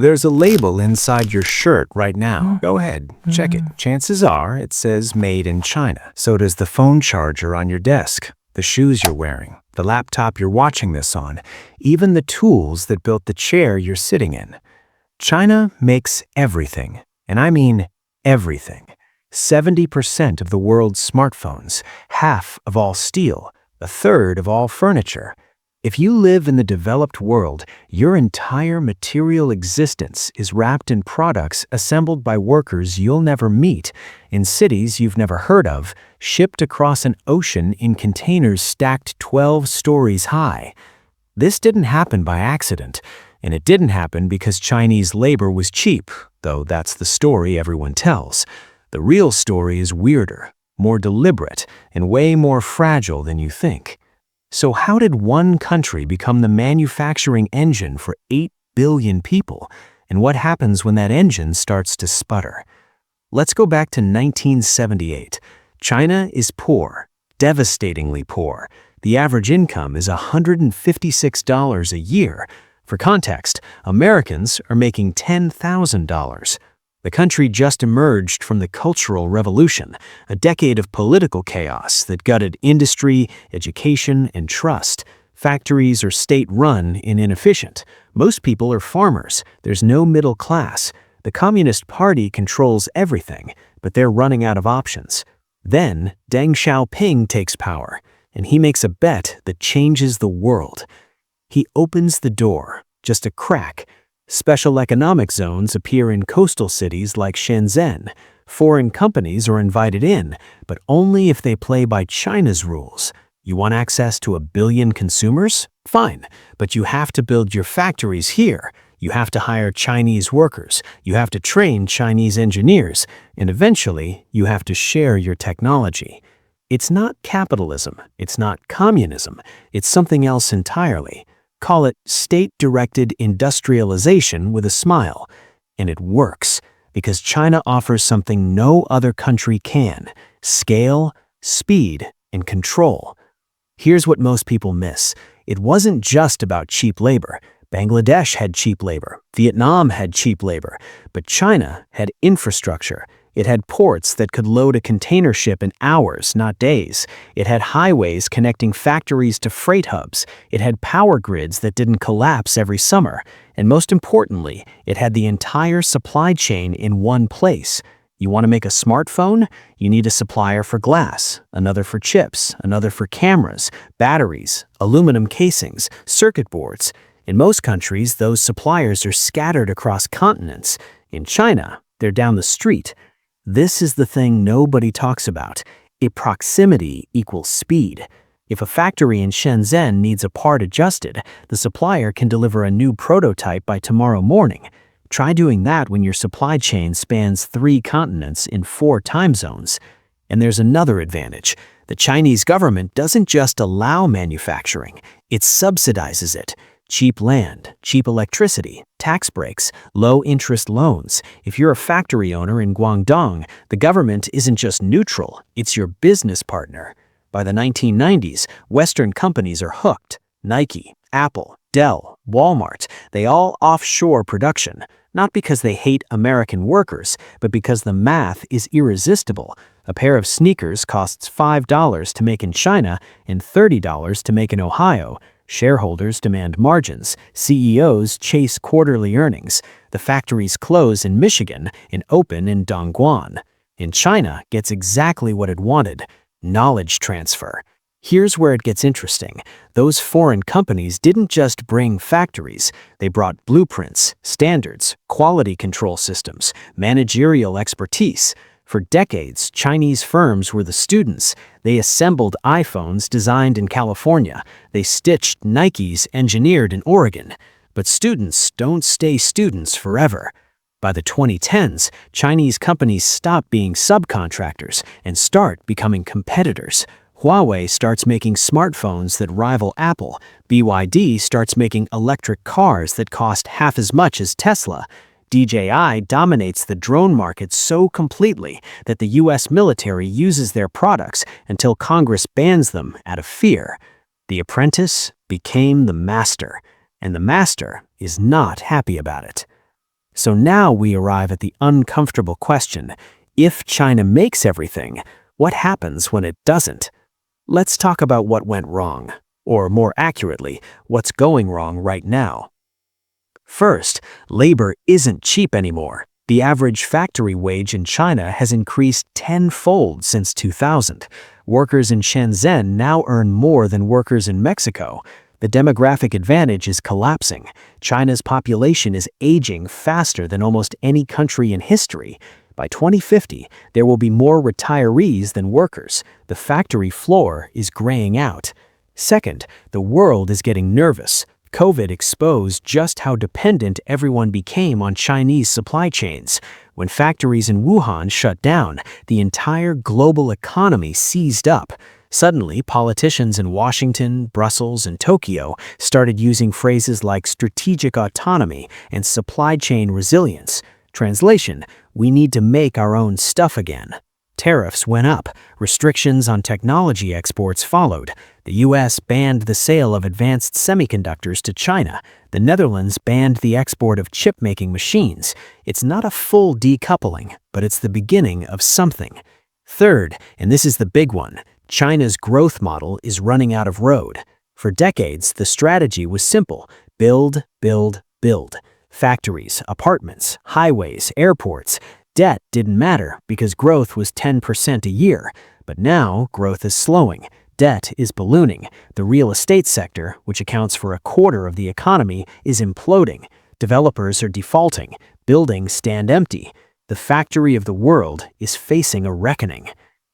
There's a label inside your shirt right now. Go ahead, check it. Chances are it says Made in China. So does the phone charger on your desk, the shoes you're wearing, the laptop you're watching this on, even the tools that built the chair you're sitting in. China makes everything, and I mean everything. 70% of the world's smartphones, half of all steel, a third of all furniture. If you live in the developed world, your entire material existence is wrapped in products assembled by workers you'll never meet, in cities you've never heard of, shipped across an ocean in containers stacked 12 stories high. This didn't happen by accident, and it didn't happen because Chinese labor was cheap, though that's the story everyone tells. The real story is weirder, more deliberate, and way more fragile than you think. So how did one country become the manufacturing engine for 8 billion people? And what happens when that engine starts to sputter? Let's go back to 1978. China is poor, devastatingly poor. The average income is $156 a year. For context, Americans are making $10,000. The country just emerged from the Cultural Revolution, a decade of political chaos that gutted industry, education, and trust. Factories are state-run and inefficient. Most people are farmers. There's no middle class. The Communist Party controls everything, but they're running out of options. Then, Deng Xiaoping takes power, and he makes a bet that changes the world. He opens the door, just a crack. Special economic zones appear in coastal cities like Shenzhen. Foreign companies are invited in, but only if they play by China's rules. You want access to 1 billion consumers? Fine, but you have to build your factories here. You have to hire Chinese workers. You have to train Chinese engineers. And eventually, you have to share your technology. It's not capitalism. It's not communism. It's something else entirely. Call it state-directed industrialization with a smile. And it works, because China offers something no other country can: scale, speed, and control. Here's what most people miss. It wasn't just about cheap labor. Bangladesh had cheap labor. Vietnam had cheap labor. But China had infrastructure. It had ports that could load a container ship in hours, not days. It had highways connecting factories to freight hubs. It had power grids that didn't collapse every summer. And most importantly, it had the entire supply chain in one place. You want to make a smartphone? You need a supplier for glass, another for chips, another for cameras, batteries, aluminum casings, circuit boards. In most countries, those suppliers are scattered across continents. In China, they're down the street. This is the thing nobody talks about. Proximity equals speed. If a factory in Shenzhen needs a part adjusted, the supplier can deliver a new prototype by tomorrow morning. Try doing that when your supply chain spans 3 continents in 4 time zones. And there's another advantage. The Chinese government doesn't just allow manufacturing, it subsidizes it. Cheap land, cheap electricity, tax breaks, low-interest loans. If you're a factory owner in Guangdong, the government isn't just neutral, it's your business partner. By the 1990s, Western companies are hooked. Nike, Apple, Dell, Walmart, they all offshore production. Not because they hate American workers, but because the math is irresistible. A pair of sneakers costs $5 to make in China and $30 to make in Ohio. Shareholders demand margins. CEOs chase quarterly earnings. The factories close in Michigan and open in Dongguan. And China gets exactly what it wanted: knowledge transfer. Here's where it gets interesting. Those foreign companies didn't just bring factories. They brought blueprints, standards, quality control systems, managerial expertise. For decades, Chinese firms were the students. They assembled iPhones designed in California. They stitched Nikes engineered in Oregon. But students don't stay students forever. By the 2010s, Chinese companies stop being subcontractors and start becoming competitors. Huawei starts making smartphones that rival Apple. BYD starts making electric cars that cost half as much as Tesla. DJI dominates the drone market so completely that the US military uses their products until Congress bans them out of fear. The apprentice became the master, and the master is not happy about it. So now we arrive at the uncomfortable question. If China makes everything, what happens when it doesn't? Let's talk about what went wrong, or more accurately, what's going wrong right now. First, labor isn't cheap anymore. The average factory wage in China has increased tenfold since 2000. Workers in Shenzhen now earn more than workers in Mexico. The demographic advantage is collapsing. China's population is aging faster than almost any country in history. By 2050, there will be more retirees than workers. The factory floor is graying out. Second, the world is getting nervous. COVID exposed just how dependent everyone became on Chinese supply chains. When factories in Wuhan shut down, the entire global economy seized up. Suddenly, politicians in Washington, Brussels, and Tokyo started using phrases like strategic autonomy and supply chain resilience. Translation: we need to make our own stuff again. Tariffs went up. Restrictions on technology exports followed. The U.S. banned the sale of advanced semiconductors to China. The Netherlands banned the export of chip-making machines. It's not a full decoupling, but it's the beginning of something. Third, and this is the big one, China's growth model is running out of road. For decades, the strategy was simple: build, build, build. Factories, apartments, highways, airports. Debt didn't matter because growth was 10% a year. But now, growth is slowing. Debt is ballooning. The real estate sector, which accounts for a quarter of the economy, is imploding. Developers are defaulting. Buildings stand empty. The factory of the world is facing a reckoning.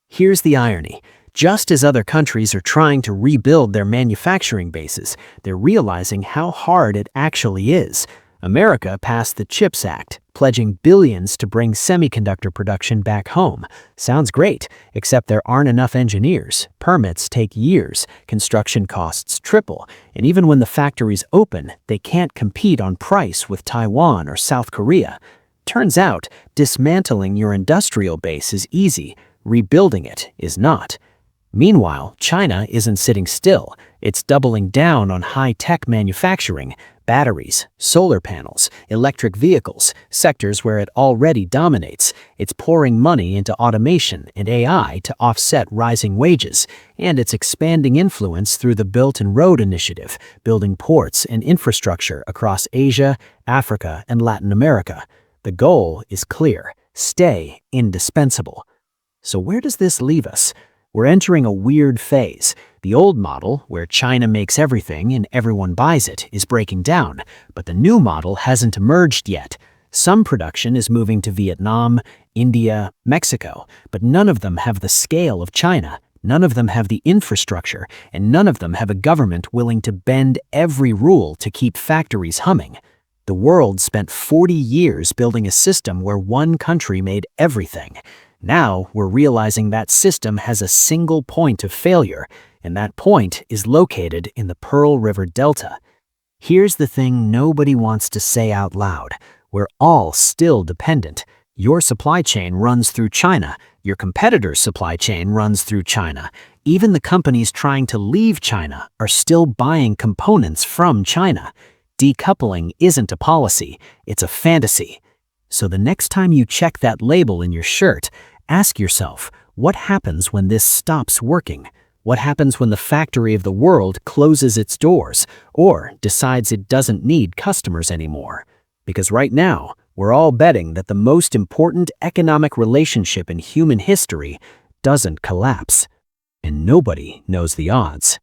Here's the irony. Just as other countries are trying to rebuild their manufacturing bases, they're realizing how hard it actually is. America passed the CHIPS Act, pledging billions to bring semiconductor production back home. Sounds great, except there aren't enough engineers. Permits take years, construction costs triple, and even when the factories open, they can't compete on price with Taiwan or South Korea. Turns out, dismantling your industrial base is easy, rebuilding it is not. Meanwhile, China isn't sitting still. It's doubling down on high-tech manufacturing, batteries, solar panels, electric vehicles, sectors where it already dominates. It's pouring money into automation and AI to offset rising wages, and it's expanding influence through the Belt and Road Initiative, building ports and infrastructure across Asia, Africa, and Latin America. The goal is clear: stay indispensable. So where does this leave us? We're entering a weird phase. The old model, where China makes everything and everyone buys it, is breaking down, but the new model hasn't emerged yet. Some production is moving to Vietnam, India, Mexico, but none of them have the scale of China. None of them have the infrastructure, and none of them have a government willing to bend every rule to keep factories humming. The world spent 40 years building a system where one country made everything. Now we're realizing that system has a single point of failure, and that point is located in the Pearl River Delta. Here's the thing nobody wants to say out loud. We're all still dependent. Your supply chain runs through China. Your competitor's supply chain runs through China. Even the companies trying to leave China are still buying components from China. Decoupling isn't a policy, it's a fantasy. So the next time you check that label in your shirt, ask yourself, what happens when this stops working? What happens when the factory of the world closes its doors or decides it doesn't need customers anymore? Because right now, we're all betting that the most important economic relationship in human history doesn't collapse. And nobody knows the odds.